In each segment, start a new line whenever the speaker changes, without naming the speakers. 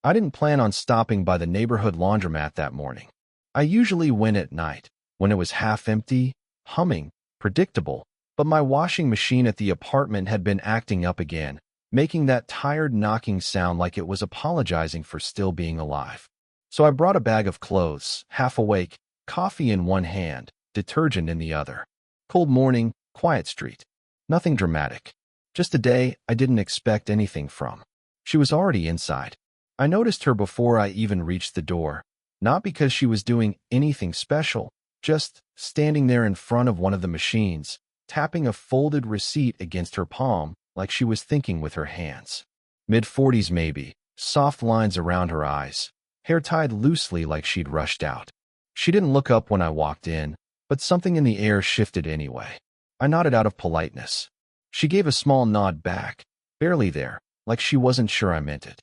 I didn't plan on stopping by the neighborhood laundromat that morning. I usually went at night, when it was half empty, humming, predictable, but my washing machine at the apartment had been acting up again, making that tired knocking sound like it was apologizing for still being alive. So I brought a bag of clothes, half awake, coffee in one hand, detergent in the other. Cold morning, quiet street. Nothing dramatic. Just a day I didn't expect anything from. She was already inside. I noticed her before I even reached the door, not because she was doing anything special, just standing there in front of one of the machines, tapping a folded receipt against her palm like she was thinking with her hands. Mid-40s maybe, soft lines around her eyes, hair tied loosely like she'd rushed out. She didn't look up when I walked in, but something in the air shifted anyway. I nodded out of politeness. She gave a small nod back, barely there, like she wasn't sure I meant it.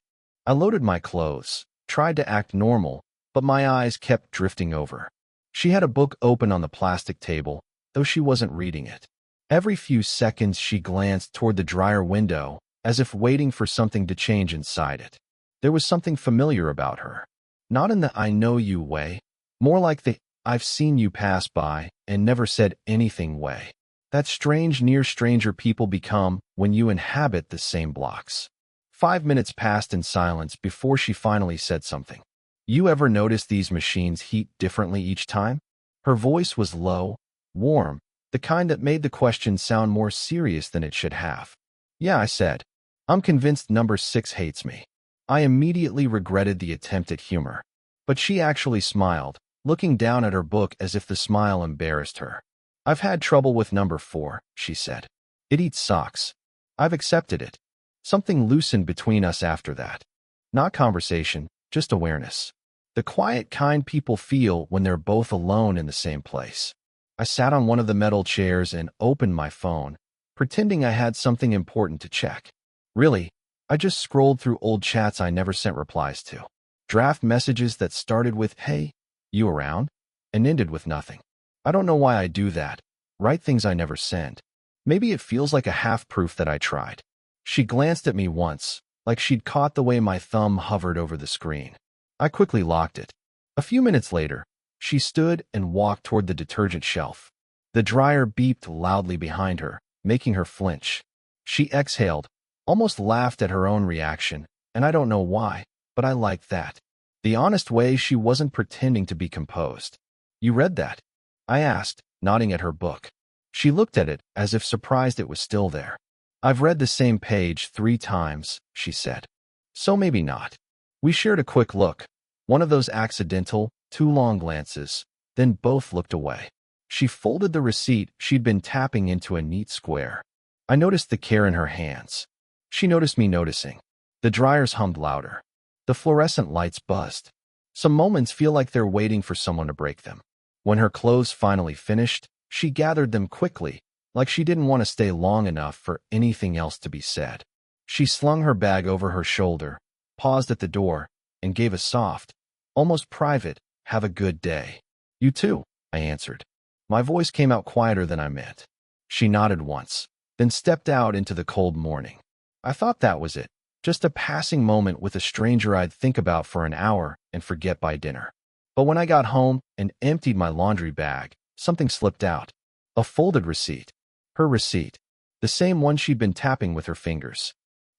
I loaded my clothes, tried to act normal, but my eyes kept drifting over. She had a book open on the plastic table, though she wasn't reading it. Every few seconds she glanced toward the dryer window, as if waiting for something to change inside it. There was something familiar about her. Not in the I know you way, more like the I've seen you pass by and never said anything way. That strange near stranger people become when you inhabit the same blocks. 5 minutes passed in silence before she finally said something. You ever notice these machines heat differently each time? Her voice was low, warm, the kind that made the question sound more serious than it should have. Yeah, I said. I'm convinced number 6 hates me. I immediately regretted the attempt at humor. But she actually smiled, looking down at her book as if the smile embarrassed her. I've had trouble with number 4, she said. It eats socks. I've accepted it. Something loosened between us after that. Not conversation, just awareness. The quiet kind people feel when they're both alone in the same place. I sat on one of the metal chairs and opened my phone, pretending I had something important to check. Really, I just scrolled through old chats I never sent replies to. Draft messages that started with, "Hey, you around?" and ended with nothing. I don't know why I do that. Write things I never send. Maybe it feels like a half-proof that I tried. She glanced at me once, like she'd caught the way my thumb hovered over the screen. I quickly locked it. A few minutes later, she stood and walked toward the detergent shelf. The dryer beeped loudly behind her, making her flinch. She exhaled, almost laughed at her own reaction, and I don't know why, but I liked that. The honest way she wasn't pretending to be composed. You read that? I asked, nodding at her book. She looked at it as if surprised it was still there. I've read the same page 3 times, she said. So maybe not. We shared a quick look, one of those accidental, too long glances, then both looked away. She folded the receipt she'd been tapping into a neat square. I noticed the care in her hands. She noticed me noticing. The dryers hummed louder. The fluorescent lights buzzed. Some moments feel like they're waiting for someone to break them. When her clothes finally finished, she gathered them quickly, like she didn't want to stay long enough for anything else to be said. She slung her bag over her shoulder, paused at the door, and gave a soft, almost private, "Have a good day." You too, I answered. My voice came out quieter than I meant. She nodded once, then stepped out into the cold morning. I thought that was it, just a passing moment with a stranger I'd think about for an hour and forget by dinner. But when I got home and emptied my laundry bag, something slipped out. A folded receipt. Her receipt. The same one she'd been tapping with her fingers.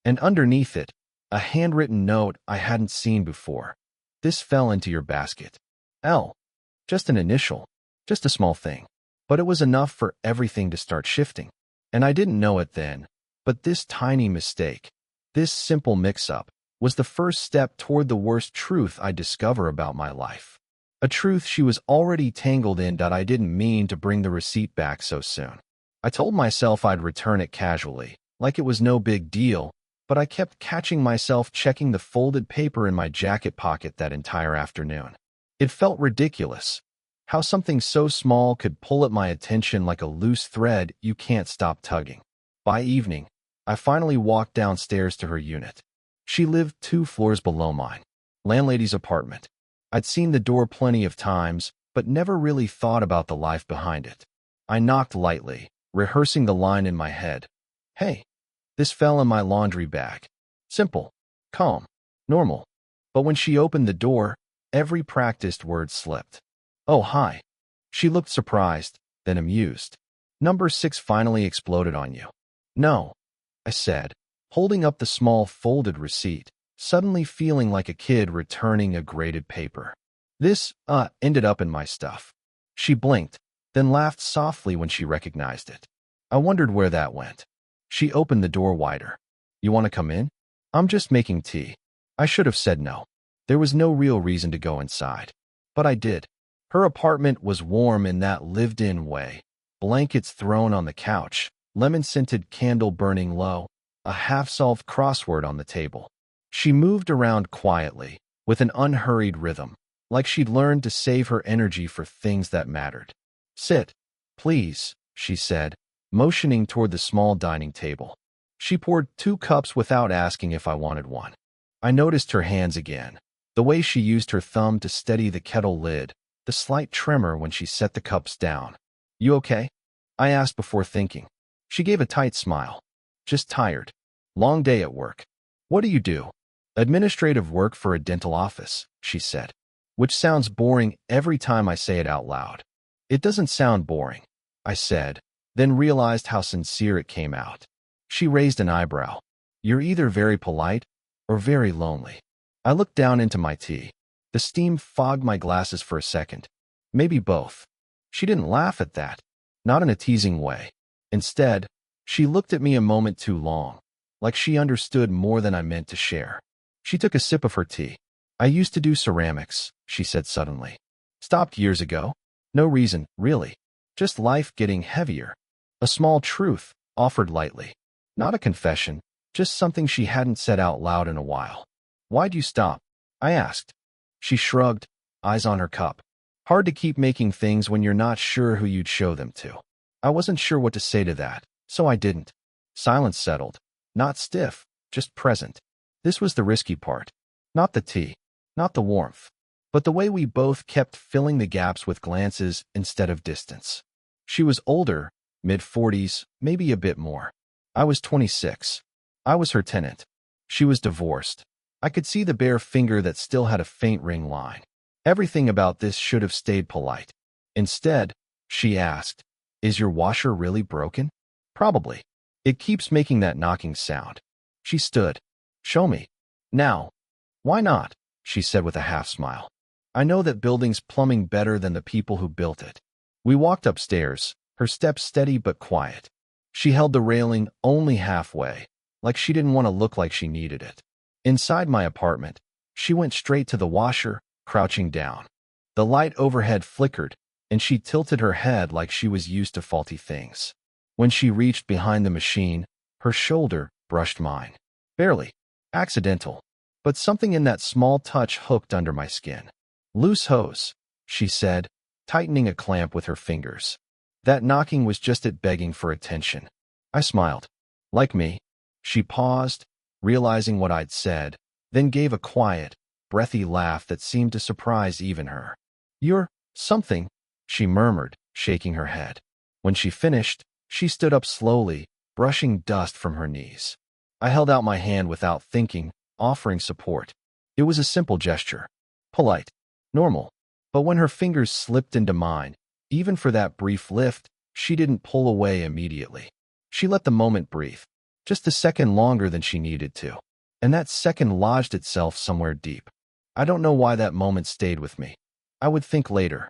And underneath it, a handwritten note I hadn't seen before. This fell into your basket. L. Just an initial. Just a small thing. But it was enough for everything to start shifting. And I didn't know it then, but this tiny mistake, this simple mix-up, was the first step toward the worst truth I'd discover about my life. A truth she was already tangled in that I didn't mean to bring the receipt back so soon. I told myself I'd return it casually, like it was no big deal, but I kept catching myself checking the folded paper in my jacket pocket that entire afternoon. It felt ridiculous. How something so small could pull at my attention like a loose thread you can't stop tugging. By evening, I finally walked downstairs to her unit. She lived 2 floors below mine. Landlady's apartment. I'd seen the door plenty of times, but never really thought about the life behind it. I knocked lightly, rehearsing the line in my head. Hey, this fell in my laundry bag. Simple, calm, normal. But when she opened the door, every practiced word slipped. "Oh, hi." She looked surprised, then amused. "Number 6 finally exploded on you." "No," I said, holding up the small folded receipt, suddenly feeling like a kid returning a graded paper. "This, ended up in my stuff." She blinked, then laughed softly when she recognized it. I wondered where that went. She opened the door wider. "You want to come in?" "I'm just making tea." I should have said no. There was no real reason to go inside. But I did. Her apartment was warm in that lived-in way. Blankets thrown on the couch, lemon-scented candle burning low, a half-solved crossword on the table. She moved around quietly, with an unhurried rhythm, like she'd learned to save her energy for things that mattered. "Sit, please," she said, motioning toward the small dining table. She poured 2 cups without asking if I wanted one. I noticed her hands again, the way she used her thumb to steady the kettle lid, the slight tremor when she set the cups down. "You okay?" I asked before thinking. She gave a tight smile. "Just tired. Long day at work." "What do you do?" "Administrative work for a dental office," she said, which sounds boring every time I say it out loud. "It doesn't sound boring," I said, then realized how sincere it came out. She raised an eyebrow. "You're either very polite or very lonely." I looked down into my tea. The steam fogged my glasses for a second. Maybe both. She didn't laugh at that, not in a teasing way. Instead, she looked at me a moment too long, like she understood more than I meant to share. She took a sip of her tea. "I used to do ceramics," she said suddenly. "Stopped years ago. No reason, really. Just life getting heavier." A small truth, offered lightly. Not a confession, just something she hadn't said out loud in a while. "Why'd you stop?" I asked. She shrugged, eyes on her cup. "Hard to keep making things when you're not sure who you'd show them to." I wasn't sure what to say to that, so I didn't. Silence settled. Not stiff, just present. This was the risky part. Not the tea, not the warmth, but the way we both kept filling the gaps with glances instead of distance. She was older, mid-40s, maybe a bit more. I was 26. I was her tenant. She was divorced. I could see the bare finger that still had a faint ring line. Everything about this should have stayed polite. Instead, she asked, "Is your washer really broken?" "Probably. It keeps making that knocking sound." She stood. "Show me." "Now." "Why not?" she said with a half-smile. "I know that building's plumbing better than the people who built it." We walked upstairs, her steps steady but quiet. She held the railing only halfway, like she didn't want to look like she needed it. Inside my apartment, she went straight to the washer, crouching down. The light overhead flickered, and she tilted her head like she was used to faulty things. When she reached behind the machine, her shoulder brushed mine. Barely. Accidental. But something in that small touch hooked under my skin. "Loose hose," she said, tightening a clamp with her fingers. That knocking was just it begging for attention. I smiled. "Like me." She paused, realizing what I'd said, then gave a quiet, breathy laugh that seemed to surprise even her. "You're something," she murmured, shaking her head. When she finished, she stood up slowly, brushing dust from her knees. I held out my hand without thinking, offering support. It was a simple gesture. Polite. Normal. But when her fingers slipped into mine, even for that brief lift, she didn't pull away immediately. She let the moment breathe. Just a second longer than she needed to. And that second lodged itself somewhere deep. I don't know why that moment stayed with me. I would think later.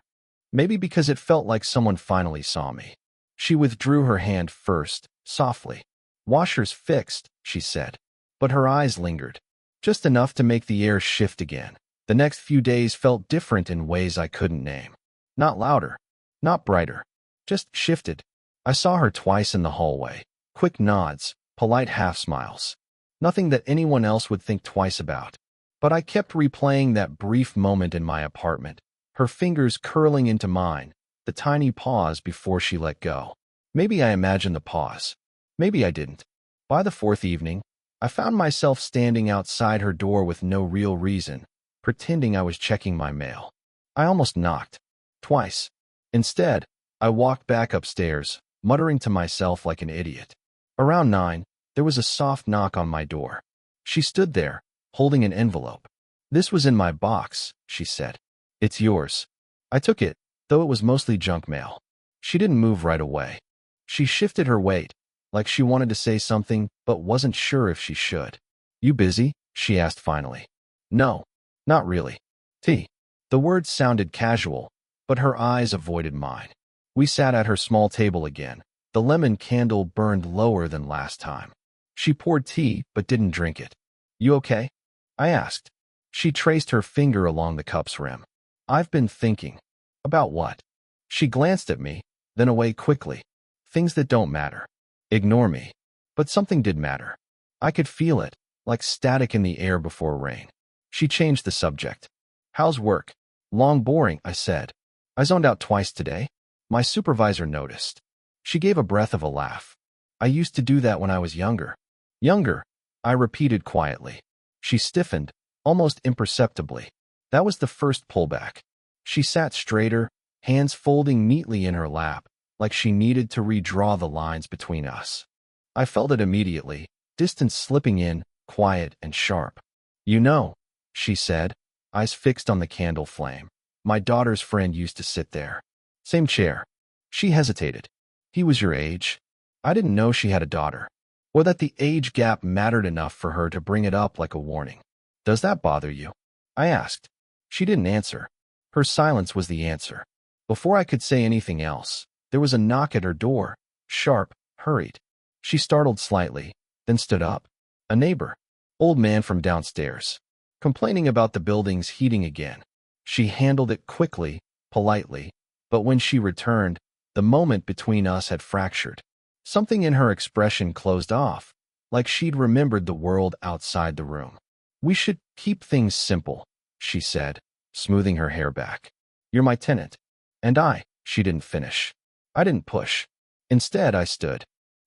Maybe because it felt like someone finally saw me. She withdrew her hand first, softly. "Washer's fixed," she said. But her eyes lingered. Just enough to make the air shift again. The next few days felt different in ways I couldn't name. Not louder. Not brighter. Just shifted. I saw her twice in the hallway. Quick nods, polite half-smiles. Nothing that anyone else would think twice about. But I kept replaying that brief moment in my apartment, her fingers curling into mine, the tiny pause before she let go. Maybe I imagined the pause. Maybe I didn't. By the 4th evening, I found myself standing outside her door with no real reason, pretending I was checking my mail. I almost knocked. Twice. Instead, I walked back upstairs, muttering to myself like an idiot. Around 9, there was a soft knock on my door. She stood there, holding an envelope. This was in my box, she said. It's yours. I took it, though it was mostly junk mail. She didn't move right away. She shifted her weight, like she wanted to say something but wasn't sure if she should. You busy? She asked finally. No, not really. Tea. The words sounded casual, but her eyes avoided mine. We sat at her small table again. The lemon candle burned lower than last time. She poured tea but didn't drink it. You okay? I asked. She traced her finger along the cup's rim. I've been thinking. About what? She glanced at me, then away quickly. Things that don't matter. Ignore me. But something did matter. I could feel it, like static in the air before rain. She changed the subject. How's work? Long boring, I said. I zoned out twice today. My supervisor noticed. She gave a breath of a laugh. I used to do that when I was younger. Younger, I repeated quietly. She stiffened, almost imperceptibly. That was the first pullback. She sat straighter, hands folding neatly in her lap, like she needed to redraw the lines between us. I felt it immediately, distance slipping in, quiet and sharp. You know, she said, eyes fixed on the candle flame. My daughter's friend used to sit there. Same chair. She hesitated. He was your age? I didn't know she had a daughter, or that the age gap mattered enough for her to bring it up like a warning. Does that bother you? I asked. She didn't answer. Her silence was the answer. Before I could say anything else, there was a knock at her door, sharp, hurried. She startled slightly, then stood up. A neighbor, old man from downstairs, complaining about the building's heating again. She handled it quickly, politely, but when she returned, the moment between us had fractured. Something in her expression closed off, like she'd remembered the world outside the room. We should keep things simple, she said, smoothing her hair back. You're my tenant. And she didn't finish. I didn't push. Instead, I stood.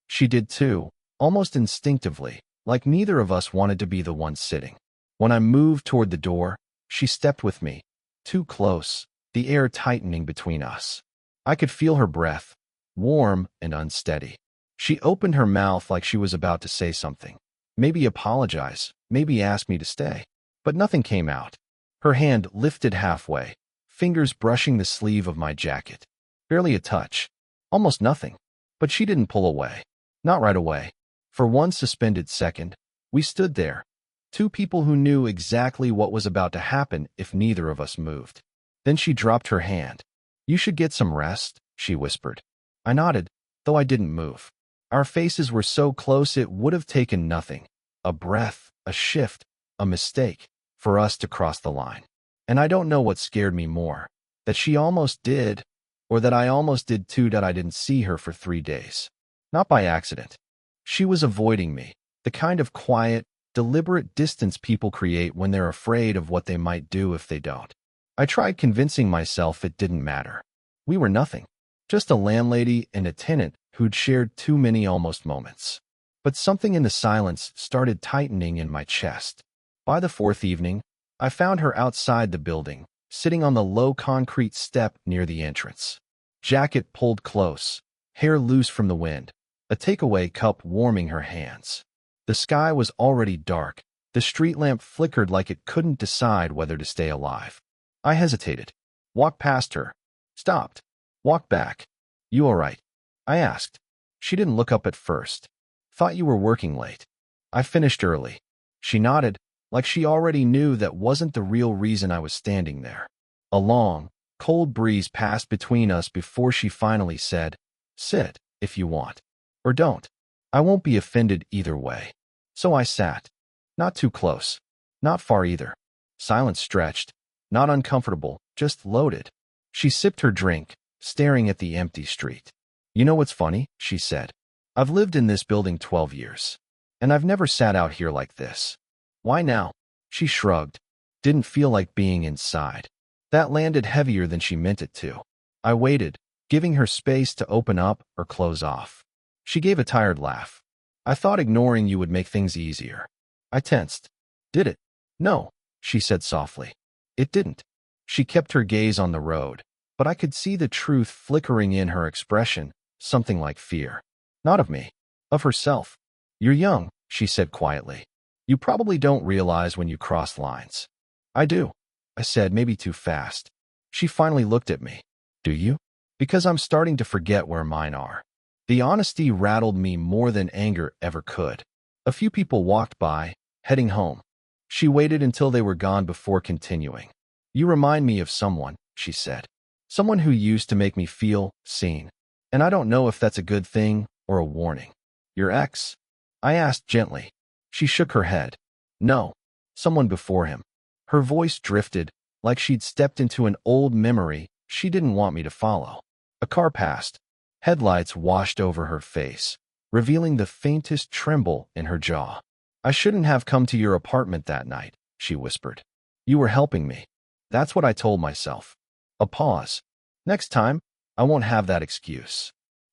She did too, almost instinctively, like neither of us wanted to be the one sitting. When I moved toward the door, she stepped with me, too close, the air tightening between us. I could feel her breath, warm and unsteady. She opened her mouth like she was about to say something. Maybe apologize, maybe ask me to stay. But nothing came out. Her hand lifted halfway, fingers brushing the sleeve of my jacket. Barely a touch. Almost nothing. But she didn't pull away. Not right away. For one suspended second, we stood there. Two people who knew exactly what was about to happen if neither of us moved. Then she dropped her hand. You should get some rest, she whispered. I nodded, though I didn't move. Our faces were so close it would have taken nothing, a breath, a shift, a mistake, for us to cross the line. And I don't know what scared me more, that she almost did, or that I almost did too, that I didn't see her for 3 days. Not by accident. She was avoiding me, the kind of quiet, deliberate distance people create when they're afraid of what they might do if they don't. I tried convincing myself it didn't matter. We were nothing. Just a landlady and a tenant who'd shared too many almost moments. But something in the silence started tightening in my chest. By the 4th evening, I found her outside the building, sitting on the low concrete step near the entrance. Jacket pulled close, hair loose from the wind, a takeaway cup warming her hands. The sky was already dark. The street lamp flickered like it couldn't decide whether to stay alive. I hesitated. Walked past her. Stopped. Walked back. You all right? I asked. She didn't look up at first. Thought you were working late. I finished early. She nodded, like she already knew that wasn't the real reason I was standing there. A long, cold breeze passed between us before she finally said, Sit, if you want. Or don't. I won't be offended either way. So I sat. Not too close. Not far either. Silence stretched. Not uncomfortable, just loaded. She sipped her drink, staring at the empty street. You know what's funny? She said. I've lived in this building 12 years. And I've never sat out here like this. Why now? She shrugged. Didn't feel like being inside. That landed heavier than she meant it to. I waited, giving her space to open up or close off. She gave a tired laugh. I thought ignoring you would make things easier. I tensed. Did it? No, she said softly. It didn't. She kept her gaze on the road, but I could see the truth flickering in her expression, something like fear. Not of me, of herself. You're young, she said quietly. You probably don't realize when you cross lines. I do, I said, maybe too fast. She finally looked at me. Do you? Because I'm starting to forget where mine are. The honesty rattled me more than anger ever could. A few people walked by, heading home. She waited until they were gone before continuing. You remind me of someone, she said. Someone who used to make me feel seen. And I don't know if that's a good thing or a warning. Your ex? I asked gently. She shook her head. No, someone before him. Her voice drifted, like she'd stepped into an old memory she didn't want me to follow. A car passed. Headlights washed over her face, revealing the faintest tremble in her jaw. I shouldn't have come to your apartment that night, she whispered. You were helping me. That's what I told myself. A pause. Next time, I won't have that excuse.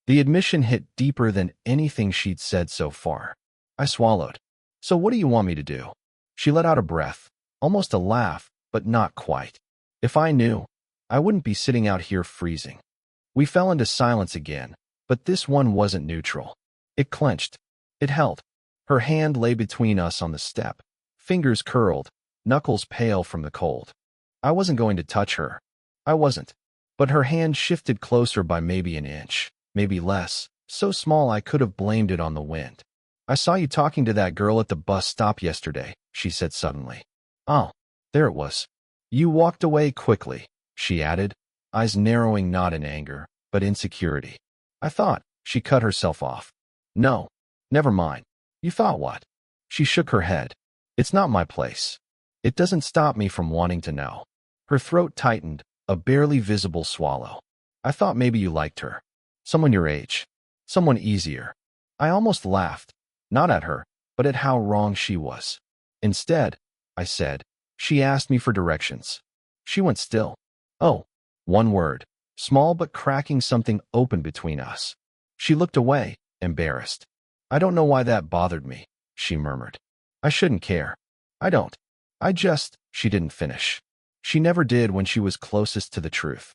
The admission hit deeper than anything she'd said so far. I swallowed. So what do you want me to do? She let out a breath, almost a laugh, but not quite. If I knew, I wouldn't be sitting out here freezing. We fell into silence again, but this one wasn't neutral. It clenched. It held. Her hand lay between us on the step, fingers curled, knuckles pale from the cold. I wasn't going to touch her. I wasn't. But her hand shifted closer by maybe an inch, maybe less, so small I could have blamed it on the wind. I saw you talking to that girl at the bus stop yesterday, she said suddenly. Oh, there it was. You walked away quickly, she added, eyes narrowing not in anger, but insecurity. I thought. She cut herself off. No, never mind. You thought what? She shook her head. It's not my place. It doesn't stop me from wanting to know. Her throat tightened, a barely visible swallow. I thought maybe you liked her. Someone your age. Someone easier. I almost laughed, not at her, but at how wrong she was. Instead, I said, she asked me for directions. She went still. Oh, one word, small but cracking something open between us. She looked away, embarrassed. I don't know why that bothered me, she murmured. I shouldn't care. I don't. She didn't finish. She never did when she was closest to the truth.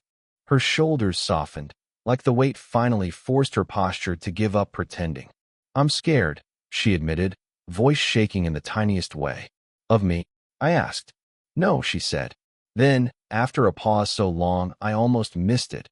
Her shoulders softened, like the weight finally forced her posture to give up pretending. I'm scared, she admitted, voice shaking in the tiniest way. Of me? I asked. No, she said. Then, after a pause so long I almost missed it,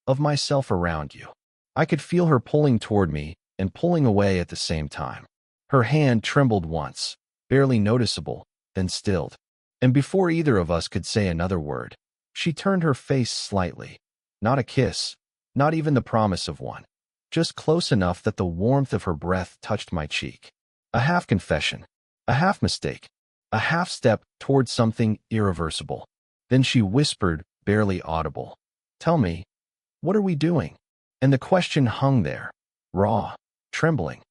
of myself around you. I could feel her pulling toward me and pulling away at the same time. Her hand trembled once, barely noticeable, then stilled. And before either of us could say another word, she turned her face slightly. Not a kiss, not even the promise of one. Just close enough that the warmth of her breath touched my cheek. A half confession, a half mistake, a half step toward something irreversible. Then she whispered, barely audible, Tell me, what are we doing? And the question hung there, raw, trembling,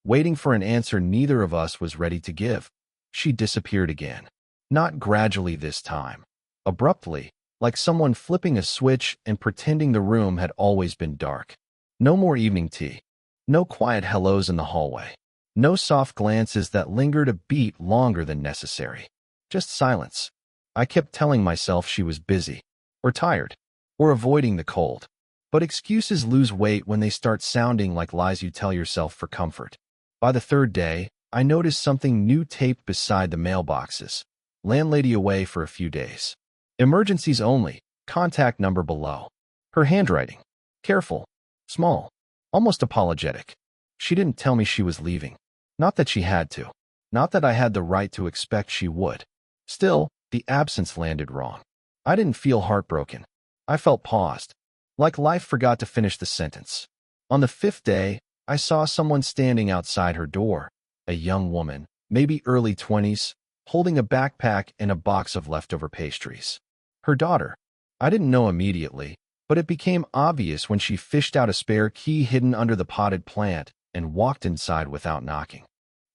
waiting for an answer neither of us was ready to give. She disappeared again. Not gradually this time. Abruptly, like someone flipping a switch and pretending the room had always been dark. No more evening tea. No quiet hellos in the hallway. No soft glances that lingered a beat longer than necessary. Just silence. I kept telling myself she was busy, or tired, or avoiding the cold. But excuses lose weight when they start sounding like lies you tell yourself for comfort. By the third day, I noticed something new taped beside the mailboxes. Landlady away for a few days. Emergencies only. Contact number below. Her handwriting. Careful. Small. Almost apologetic. She didn't tell me she was leaving. Not that she had to. Not that I had the right to expect she would. Still, the absence landed wrong. I didn't feel heartbroken. I felt paused. Like life forgot to finish the sentence. On the fifth day, I saw someone standing outside her door. A young woman, maybe early 20s, holding a backpack and a box of leftover pastries. Her daughter. I didn't know immediately, but it became obvious when she fished out a spare key hidden under the potted plant and walked inside without knocking.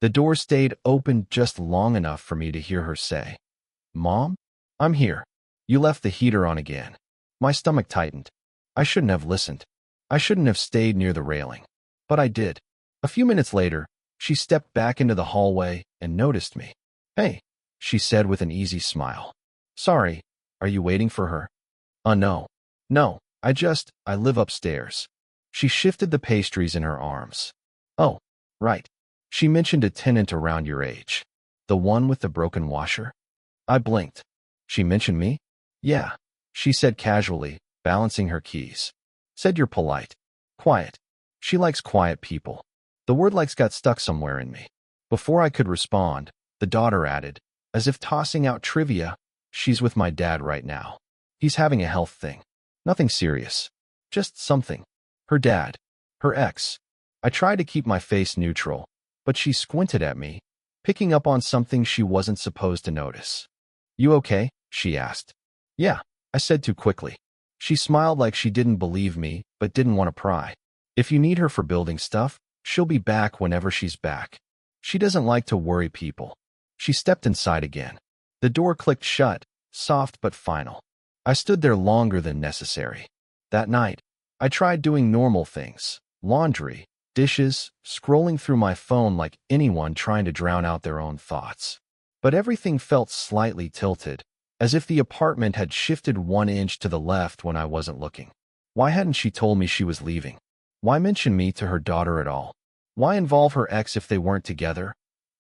The door stayed open just long enough for me to hear her say, Mom? I'm here. You left the heater on again. My stomach tightened. I shouldn't have listened. I shouldn't have stayed near the railing. But I did. A few minutes later, she stepped back into the hallway and noticed me. Hey, she said with an easy smile. Sorry, are you waiting for her? No. No, I live upstairs. She shifted the pastries in her arms. Oh, right. She mentioned a tenant around your age. The one with the broken washer? I blinked. She mentioned me? Yeah, she said casually, balancing her keys. Said you're polite. Quiet. She likes quiet people. The word likes got stuck somewhere in me. Before I could respond, the daughter added, as if tossing out trivia, she's with my dad right now. He's having a health thing. Nothing serious. Just something. Her dad. Her ex. I tried to keep my face neutral, but she squinted at me, picking up on something she wasn't supposed to notice. You okay? She asked. Yeah, I said too quickly. She smiled like she didn't believe me, but didn't want to pry. If you need her for building stuff, she'll be back whenever she's back. She doesn't like to worry people. She stepped inside again. The door clicked shut, soft but final. I stood there longer than necessary. That night, I tried doing normal things. Laundry, dishes, scrolling through my phone like anyone trying to drown out their own thoughts. But everything felt slightly tilted, as if the apartment had shifted 1 inch to the left when I wasn't looking. Why hadn't she told me she was leaving? Why mention me to her daughter at all? Why involve her ex if they weren't together?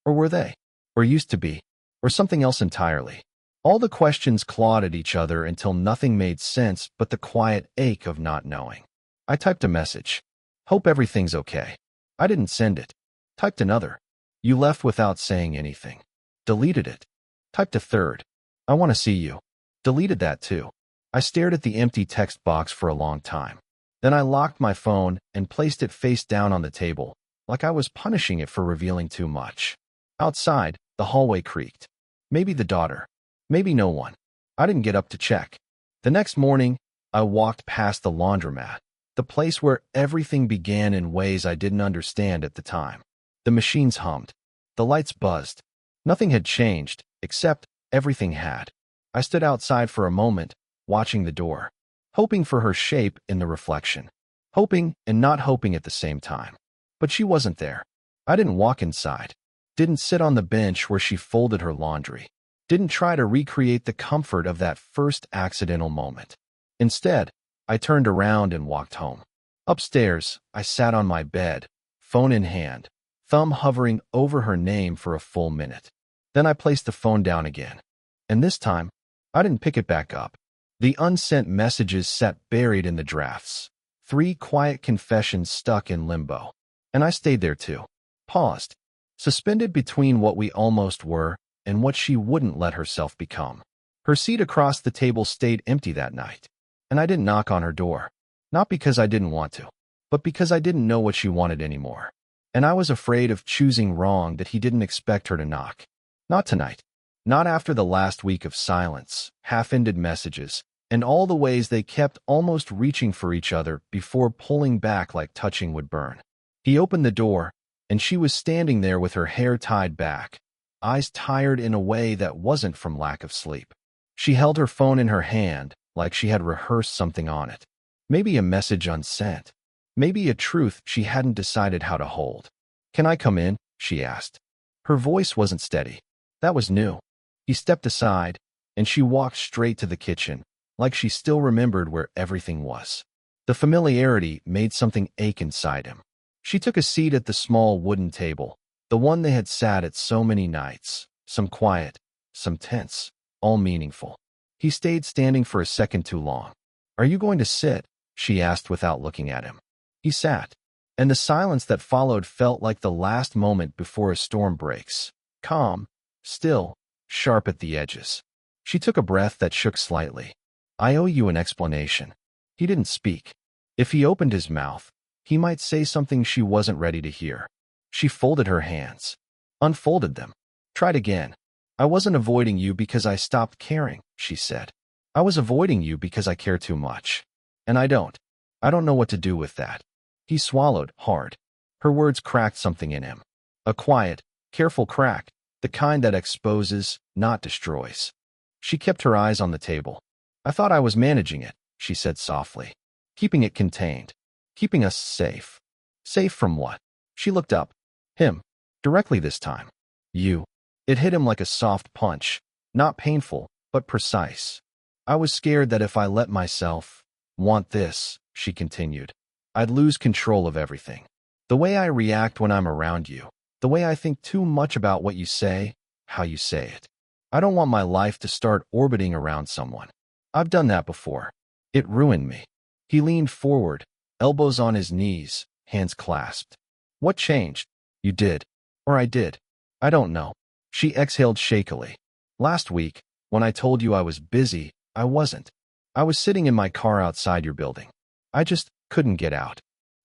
Or were they? Or used to be? Or something else entirely? All the questions clawed at each other until nothing made sense but the quiet ache of not knowing. I typed a message. Hope everything's okay. I didn't send it. Typed another. You left without saying anything. Deleted it. Typed a third. I want to see you. Deleted that too. I stared at the empty text box for a long time. Then I locked my phone and placed it face down on the table, like I was punishing it for revealing too much. Outside, the hallway creaked. Maybe the daughter. Maybe no one. I didn't get up to check. The next morning, I walked past the laundromat, the place where everything began in ways I didn't understand at the time. The machines hummed. The lights buzzed. Nothing had changed, except everything had. I stood outside for a moment, watching the door, hoping for her shape in the reflection. Hoping and not hoping at the same time. But she wasn't there. I didn't walk inside. Didn't sit on the bench where she folded her laundry. Didn't try to recreate the comfort of that first accidental moment. Instead, I turned around and walked home. Upstairs, I sat on my bed, phone in hand, thumb hovering over her name for a full minute. Then I placed the phone down again. And this time, I didn't pick it back up. The unsent messages sat buried in the drafts. 3 quiet confessions stuck in limbo. And I stayed there too. Paused. Suspended between what we almost were and what she wouldn't let herself become. Her seat across the table stayed empty that night. And I didn't knock on her door. Not because I didn't want to, but because I didn't know what she wanted anymore. And I was afraid of choosing wrong that he didn't expect her to knock. Not tonight. Not after the last week of silence, half-ended messages, and all the ways they kept almost reaching for each other before pulling back like touching would burn. He opened the door, and she was standing there with her hair tied back, eyes tired in a way that wasn't from lack of sleep. She held her phone in her hand, like she had rehearsed something on it. Maybe a message unsent. Maybe a truth she hadn't decided how to hold. Can I come in? She asked. Her voice wasn't steady. That was new. He stepped aside, and she walked straight to the kitchen, like she still remembered where everything was. The familiarity made something ache inside him. She took a seat at the small wooden table, the one they had sat at so many nights, some quiet, some tense, all meaningful. He stayed standing for a second too long. Are you going to sit? She asked without looking at him. He sat, and the silence that followed felt like the last moment before a storm breaks. Calm, still, sharp at the edges. She took a breath that shook slightly. I owe you an explanation. He didn't speak. If he opened his mouth, he might say something she wasn't ready to hear. She folded her hands, unfolded them. Tried again. I wasn't avoiding you because I stopped caring, she said. I was avoiding you because I care too much. And I don't. I don't know what to do with that. He swallowed hard. Her words cracked something in him. A quiet, careful crack, the kind that exposes, not destroys. She kept her eyes on the table. I thought I was managing it, she said softly. Keeping it contained. Keeping us safe. Safe from what? She looked up. Him. Directly this time. You. It hit him like a soft punch. Not painful, but precise. I was scared that if I let myself want this, she continued, I'd lose control of everything. The way I react when I'm around you. The way I think too much about what you say, how you say it. I don't want my life to start orbiting around someone. I've done that before. It ruined me. He leaned forward, elbows on his knees, hands clasped. What changed? You did. Or I did. I don't know. She exhaled shakily. Last week, when I told you I was busy, I wasn't. I was sitting in my car outside your building. I just couldn't get out.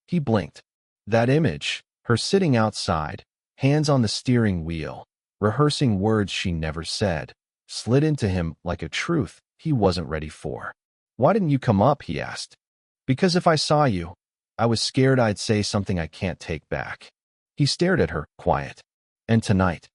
He blinked. That image, her sitting outside, hands on the steering wheel, rehearsing words she never said, slid into him like a truth he wasn't ready for. Why didn't you come up? He asked. Because if I saw you, I was scared I'd say something I can't take back. He stared at her, quiet. And tonight?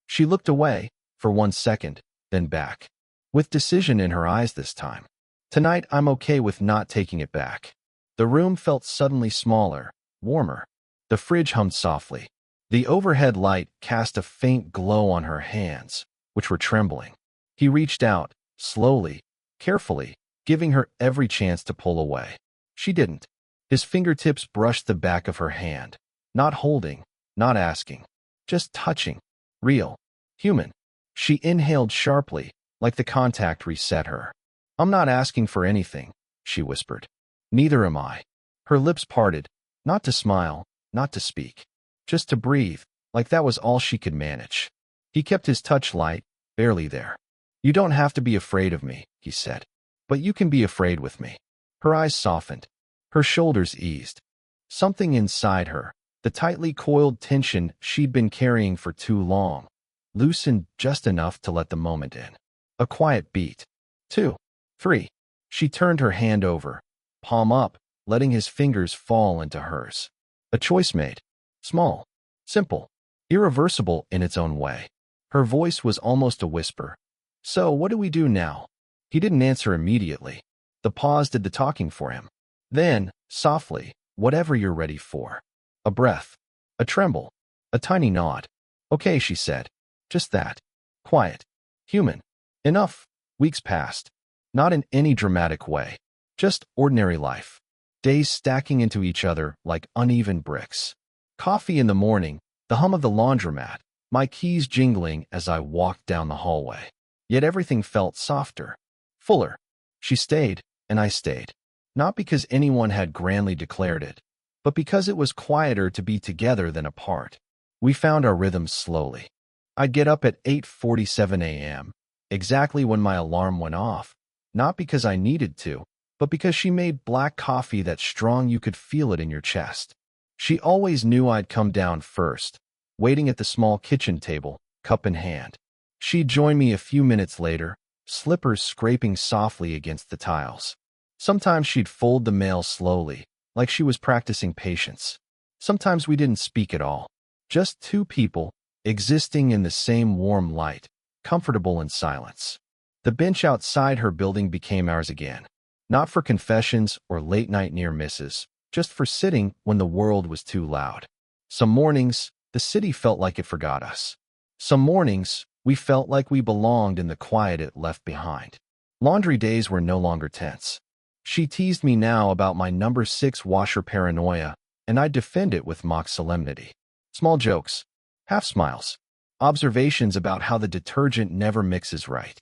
She looked away, for 1 second, then back. With decision in her eyes this time. Tonight I'm okay with not taking it back. The room felt suddenly smaller, warmer. The fridge hummed softly. The overhead light cast a faint glow on her hands, which were trembling. He reached out, slowly, carefully, giving her every chance to pull away. She didn't. His fingertips brushed the back of her hand, not holding, not asking, just touching. Real. Human. She inhaled sharply, like the contact reset her. I'm not asking for anything, she whispered. Neither am I. Her lips parted, not to smile, not to speak, just to breathe, like that was all she could manage. He kept his touch light, barely there. You don't have to be afraid of me, he said. But you can be afraid with me. Her eyes softened. Her shoulders eased. Something inside her, the tightly coiled tension she'd been carrying for too long, loosened just enough to let the moment in. A quiet beat. 2, 3. She turned her hand over, palm up, letting his fingers fall into hers. A choice made. Small. Simple. Irreversible in its own way. Her voice was almost a whisper. So what do we do now? He didn't answer immediately. The pause did the talking for him. Then, softly, whatever you're ready for. A breath. A tremble. A tiny nod. Okay, she said. Just that. Quiet. Human. Enough. Weeks passed. Not in any dramatic way. Just ordinary life. Days stacking into each other like uneven bricks. Coffee in the morning, the hum of the laundromat, my keys jingling as I walked down the hallway. Yet everything felt softer. Fuller. She stayed, and I stayed. Not because anyone had grandly declared it, but because it was quieter to be together than apart. We found our rhythms slowly. I'd get up at 8:47 a.m., exactly when my alarm went off, not because I needed to, but because she made black coffee that strong you could feel it in your chest. She always knew I'd come down first, waiting at the small kitchen table, cup in hand. She'd join me a few minutes later, slippers scraping softly against the tiles. Sometimes she'd fold the mail slowly, like she was practicing patience. Sometimes we didn't speak at all. Just two people, existing in the same warm light, comfortable in silence. The bench outside her building became ours again. Not for confessions or late-night near misses, just for sitting when the world was too loud. Some mornings, the city felt like it forgot us. Some mornings, we felt like we belonged in the quiet it left behind. Laundry days were no longer tense. She teased me now about my number 6 washer paranoia, and I'd defend it with mock solemnity. Small jokes, half smiles, observations about how the detergent never mixes right.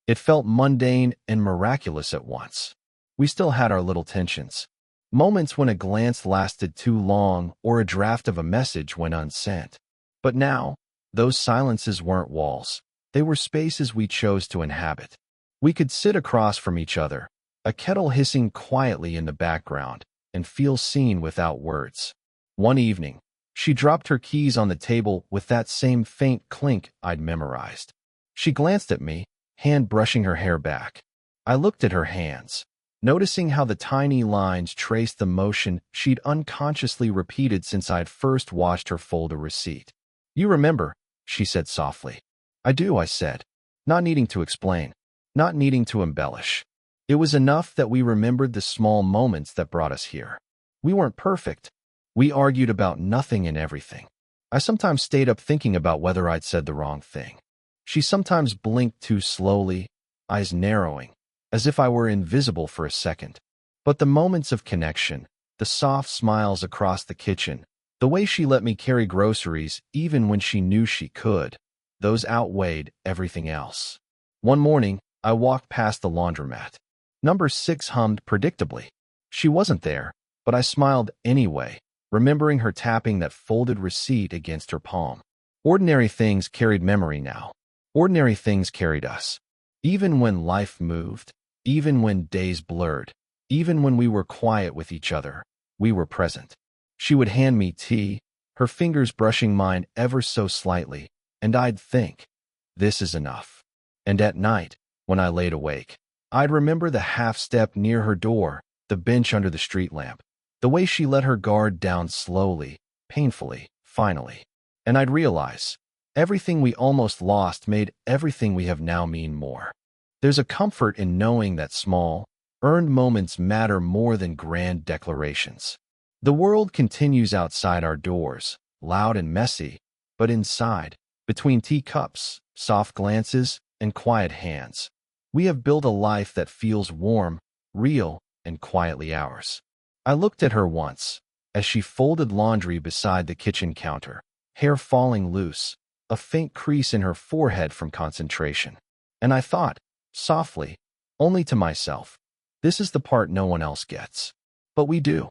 It felt mundane and miraculous at once. We still had our little tensions. Moments when a glance lasted too long or a draft of a message went unsent. But now, those silences weren't walls. They were spaces we chose to inhabit. We could sit across from each other, a kettle hissing quietly in the background, and feel seen without words. One evening, she dropped her keys on the table with that same faint clink I'd memorized. She glanced at me, hand brushing her hair back. I looked at her hands, noticing how the tiny lines traced the motion she'd unconsciously repeated since I'd first watched her fold a receipt. You remember, she said softly. I do, I said, not needing to explain, not needing to embellish. It was enough that we remembered the small moments that brought us here. We weren't perfect. We argued about nothing and everything. I sometimes stayed up thinking about whether I'd said the wrong thing. She sometimes blinked too slowly, eyes narrowing, as if I were invisible for a second. But the moments of connection, the soft smiles across the kitchen, the way she let me carry groceries even when she knew she could, Those outweighed everything else. One morning, I walked past the laundromat. Number 6 hummed predictably. She wasn't there, but I smiled anyway, remembering her tapping that folded receipt against her palm. Ordinary things carried memory now. Ordinary things carried us. Even when life moved, even when days blurred, even when we were quiet with each other, we were present. She would hand me tea, her fingers brushing mine ever so slightly, and I'd think, this is enough. And at night, when I laid awake, I'd remember the half-step near her door, the bench under the street lamp, the way she let her guard down slowly, painfully, finally. And I'd realize, everything we almost lost made everything we have now mean more. There's a comfort in knowing that small, earned moments matter more than grand declarations. The world continues outside our doors, loud and messy, but inside, between teacups, soft glances, and quiet hands, we have built a life that feels warm, real, and quietly ours. I looked at her once, as she folded laundry beside the kitchen counter, hair falling loose, a faint crease in her forehead from concentration. And I thought, softly, only to myself, this is the part no one else gets. But we do.